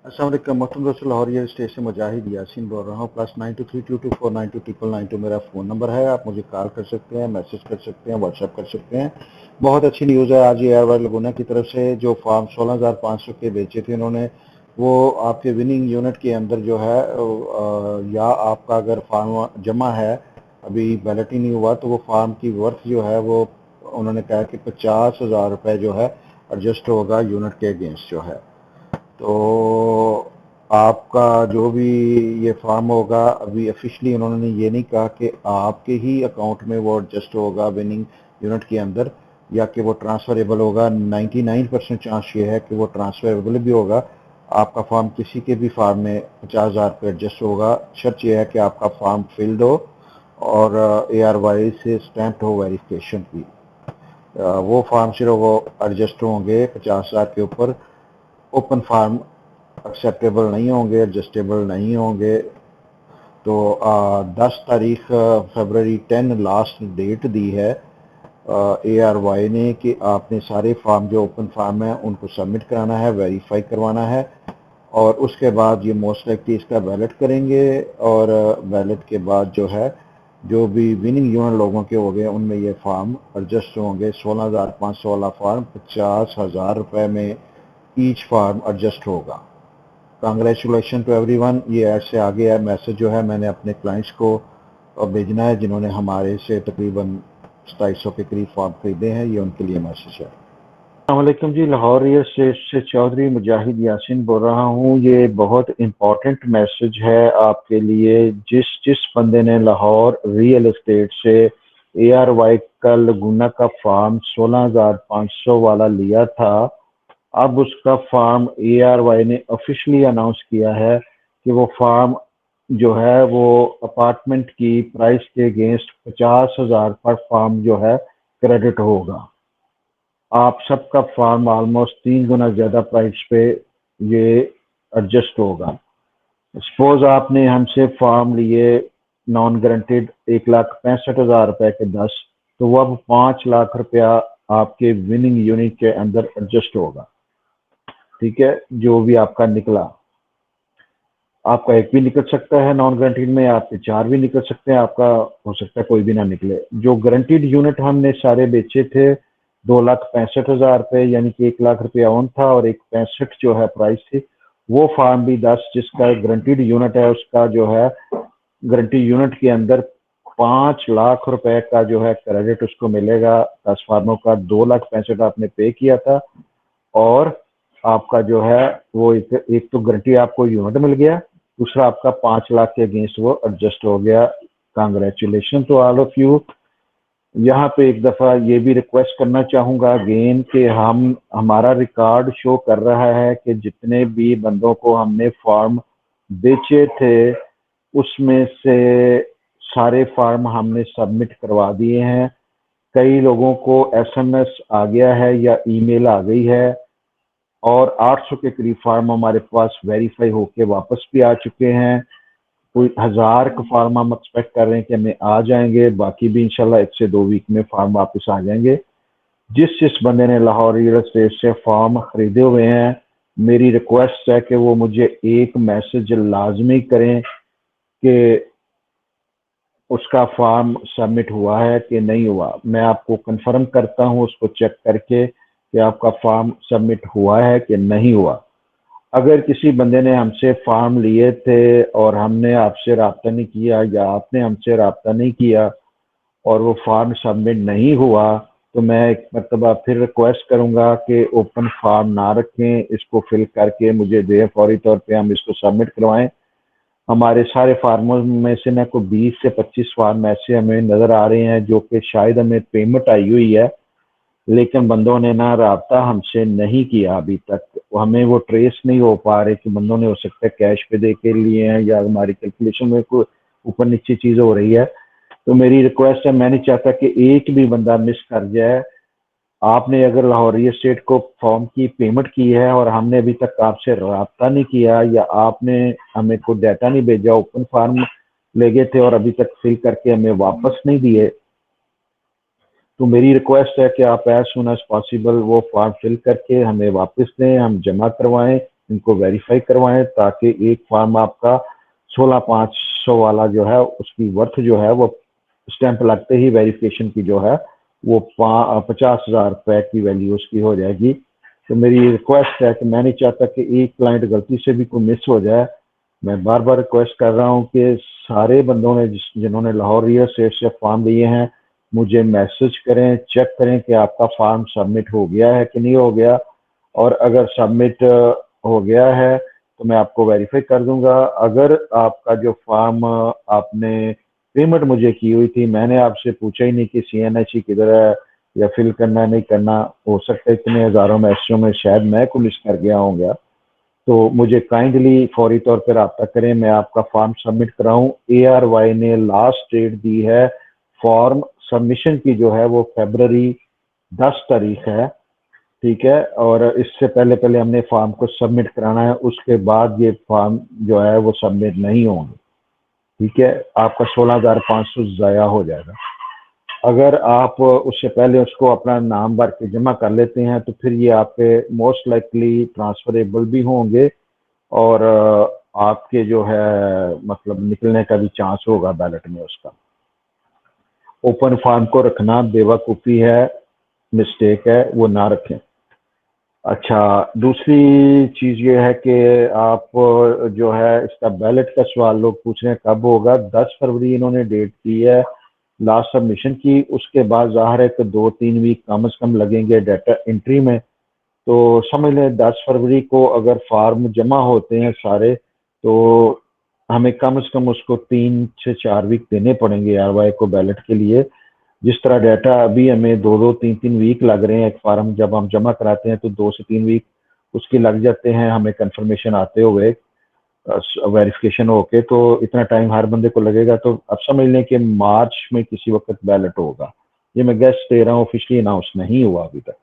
अस्सलाम वालेकुम मोहतरम दोस्तों, लाहौर रियल एस्टेट से मुजाहिद यासीन बोल रहा हूँ। +9232249299 मेरा फ़ोन नंबर है। आप मुझे कॉल कर सकते हैं, मैसेज कर सकते हैं, व्हाट्सएप कर सकते हैं। बहुत अच्छी न्यूज़ है आज एयरवाई लगुना की तरफ से। जो फार्म 16,500 के बेचे थे इन्होंने, वो आपके विनिंग यूनिट के अंदर जो है या आपका अगर फार्म जमा है, अभी बैलेट ही नहीं हुआ, तो वो फार्म की वर्थ जो है वो उन्होंने कहा कि 50,000 रुपये जो है एडजस्ट होगा यूनिट के अगेंस्ट जो है। तो आपका जो भी ये फार्म होगा, अभी ऑफिशियली उन्होंने ये नहीं कहा कि आपके ही अकाउंट में वो एडजस्ट होगा विनिंग यूनिट के अंदर, या कि वो ट्रांसफरेबल होगा। 99% चांस ये है कि वो ट्रांसफरेबल भी होगा। आपका फार्म किसी के भी फार्म में 50,000 पे एडजस्ट होगा। शर्त यह है कि आपका फार्म फिल्ड हो और ARY से स्टैम्प्ड हो वेरिफिकेशन की। वो फार्म सिर्फ वो एडजस्ट होंगे 50,000 के ऊपर। ओपन फार्म एक्सेप्टेबल नहीं होंगे, एडजस्टेबल नहीं होंगे। तो 10 तारीख फरवरी 10 लास्ट डेट दी है ARY ने कि आपने सारे फार्म जो ओपन फार्म है उनको सबमिट कराना है, वेरीफाई करवाना है, और उसके बाद ये मोस्ट लाइकली इसका बैलेट करेंगे। और बैलेट के बाद जो है, जो भी विनिंग यूनिट लोगों के हो गए उनमें ये फार्म एडजस्ट होंगे। 16,500 वाला फार्म 50,000 रुपए में ईच फार्म एडजस्ट होगा। Congratulation to everyone. ये ऐड से आगे है मैसेज जो है मैंने अपने क्लाइंट्स को भेजना है जिन्होंने हमारे से तकरीबन 2700 के करीब फॉर्म खरीदे हैं। ये उनके लिए मैसेज है। अस्सलामुअलैकुम जी, लाहौर रियल एस्टेट से चौधरी मुजाहिद यासीन बोल रहा हूँ। ये बहुत इम्पोर्टेंट मैसेज है आपके लिए। जिस जिस बंदे ने लाहौर रियल एस्टेट से ARY का लगुना का फार्म 16,500 वाला लिया था, अब उसका फार्म ARY ने ऑफिशियली अनाउंस किया है कि वो फार्म जो है वो अपार्टमेंट की प्राइस के अगेंस्ट 50,000 पर फार्म जो है क्रेडिट होगा। आप सबका फार्म ऑलमोस्ट 3 गुना ज्यादा प्राइस पे ये एडजस्ट होगा। सपोज आपने हमसे फार्म लिए नॉन गारंटेड 1,65,000 रुपए के 10, तो वो अब 5 लाख रुपया आपके विनिंग यूनिट के अंदर एडजस्ट होगा। ठीक है, जो भी आपका निकला, आपका एक भी निकल सकता है नॉन गारंटीड में, आपके 4 भी निकल सकते हैं, आपका हो सकता है कोई भी ना निकले। जो गारंटीड यूनिट हमने सारे बेचे थे 2,65,000 रुपए, यानी कि 1 लाख रुपया ऑन था और 1,65 जो है प्राइस थी। वो फार्म भी 10 जिसका गारंटीड यूनिट है, उसका जो है गारंटी यूनिट के अंदर 5 लाख रुपए का जो है क्रेडिट उसको मिलेगा। 10 फार्मों का 2,65,000 आपने पे किया था, और आपका जो है वो एक तो गारंटी आपको यूनिट मिल गया, दूसरा आपका 5 लाख के अगेंस्ट वो एडजस्ट हो गया। Congratulation to all of you. यहाँ पे एक दफा ये भी रिक्वेस्ट करना चाहूंगा अगेन कि हमारा रिकॉर्ड शो कर रहा है कि जितने भी बंदों को हमने फॉर्म बेचे थे उसमें से सारे फार्म हमने सबमिट करवा दिए हैं। कई लोगों को SMS आ गया है या ईमेल आ गई है, और 800 के करीब फार्म हमारे पास वेरीफाई होके वापस भी आ चुके हैं। कोई 1,000 का फार्म हम एक्सपेक्ट कर रहे हैं कि हमें आ जाएंगे, बाकी भी इंशाल्लाह 1 से 2 वीक में फार्म वापस आ जाएंगे। जिस जिस बंदे ने लाहौर रियल एस्टेट से फार्म खरीदे हुए हैं, मेरी रिक्वेस्ट है कि वो मुझे एक मैसेज लाजमी करें कि उसका फार्म सबमिट हुआ है कि नहीं हुआ। मैं आपको कंफर्म करता हूं उसको चेक करके कि आपका फार्म सबमिट हुआ है कि नहीं हुआ। अगर किसी बंदे ने हमसे फार्म लिए थे और हमने आपसे रब्ता नहीं किया या आपने हमसे रब्ता नहीं किया और वो फार्म सबमिट नहीं हुआ, तो मैं एक मरतबा फिर रिक्वेस्ट करूंगा कि ओपन फार्म ना रखें, इसको फिल करके मुझे दें, फौरी तौर पे हम इसको सबमिट करवाएं। हमारे सारे फार्मर्स में से ना कोई 20 से 25 फार्म ऐसे हमें नजर आ रहे हैं जो कि शायद हमें पेमेंट आई हुई है, लेकिन बंदों ने ना राब्ता हमसे नहीं किया अभी तक। हमें वो ट्रेस नहीं हो पा रहे कि बंदों ने हो सकता है कैश पे दे के लिए हैं या हमारी कैलकुलेशन में कोई ऊपर नीचे चीज हो रही है। तो मेरी रिक्वेस्ट है, मैं नहीं चाहता कि एक भी बंदा मिस कर जाए। आपने अगर लाहौर रियल एस्टेट को फॉर्म की पेमेंट की है और हमने अभी तक आपसे रब्ता नहीं किया या आपने हमें कोई डाटा नहीं भेजा, ओपन फार्म ले गए थे और अभी तक फिल करके हमें वापस नहीं दिए, तो मेरी रिक्वेस्ट है कि आप एज सुन एज पॉसिबल वो फॉर्म फिल करके हमें वापस दें, हम जमा करवाएं। इनको वेरीफाई करवाएं, ताकि एक फॉर्म आपका 16,500 वाला जो है उसकी वर्थ जो है वो स्टैंप लगते ही वेरिफिकेशन की जो है वो 50,000 रुपए की वैल्यू उसकी हो जाएगी। तो मेरी रिक्वेस्ट है कि मैं नहीं चाहता कि एक क्लाइंट गलती से भी कोई मिस हो जाए। मैं बार बार रिक्वेस्ट कर रहा हूँ कि सारे बंदों ने जिन्होंने लाहौर रियल एस्टेट से फॉर्म लिए हैं मुझे मैसेज करें, चेक करें कि आपका फॉर्म सबमिट हो गया है कि नहीं हो गया, और अगर सबमिट हो गया है तो मैं आपको वेरीफाई कर दूंगा। अगर आपका जो फॉर्म आपने पेमेंट मुझे की हुई थी, मैंने आपसे पूछा ही नहीं कि CNH किधर है या फिल करना नहीं करना, हो सकता है इतने हजारों मैसेजों में शायद मैं को मिस कर गया होऊंगा, तो मुझे काइंडली फौरी तौर पर रब्ता करें, मैं आपका फॉर्म सबमिट कराऊं। ARY ने लास्ट डेट दी है फॉर्म सबमिशन की जो है वो फरवरी 10 तारीख है, ठीक है। और इससे पहले पहले हमने फॉर्म को सबमिट कराना है, उसके बाद ये फॉर्म जो है वो सबमिट नहीं होंगे, ठीक है। आपका 16,500 ज़ाया हो जाएगा। अगर आप उससे पहले उसको अपना नाम भर के जमा कर लेते हैं तो फिर ये आपके मोस्ट लाइकली ट्रांसफरेबल भी होंगे, और आपके जो है मतलब निकलने का भी चांस होगा बैलेट में उसका। ओपन फॉर्म को रखना बेवकूफ़ी है, मिस्टेक है, वो ना रखें। अच्छा, दूसरी चीज़ ये है कि आप जो है इसका बैलेट का सवाल लोग पूछ रहे हैं कब होगा। 10 फरवरी इन्होंने डेट दी है लास्ट सबमिशन की, उसके बाद ज़ाहिर है कि 2-3 वीक कम से कम लगेंगे डाटा एंट्री में। तो समझ लें 10 फरवरी को अगर फार्म जमा होते हैं सारे, तो हमें कम से कम उसको 3 से 4 वीक देने पड़ेंगे RY को बैलेट के लिए। जिस तरह डाटा अभी हमें 2-3 वीक लग रहे हैं, एक फार्म जब हम जमा कराते हैं तो 2 से 3 वीक उसके लग जाते हैं हमें कंफर्मेशन आते हुए, वेरिफिकेशन होके, तो इतना टाइम हर बंदे को लगेगा। तो अब समझ लें कि मार्च में किसी वक्त बैलेट होगा। ये मैं गेस दे रहा हूँ, ऑफिशियली अनाउंस नहीं हुआ अभी तक।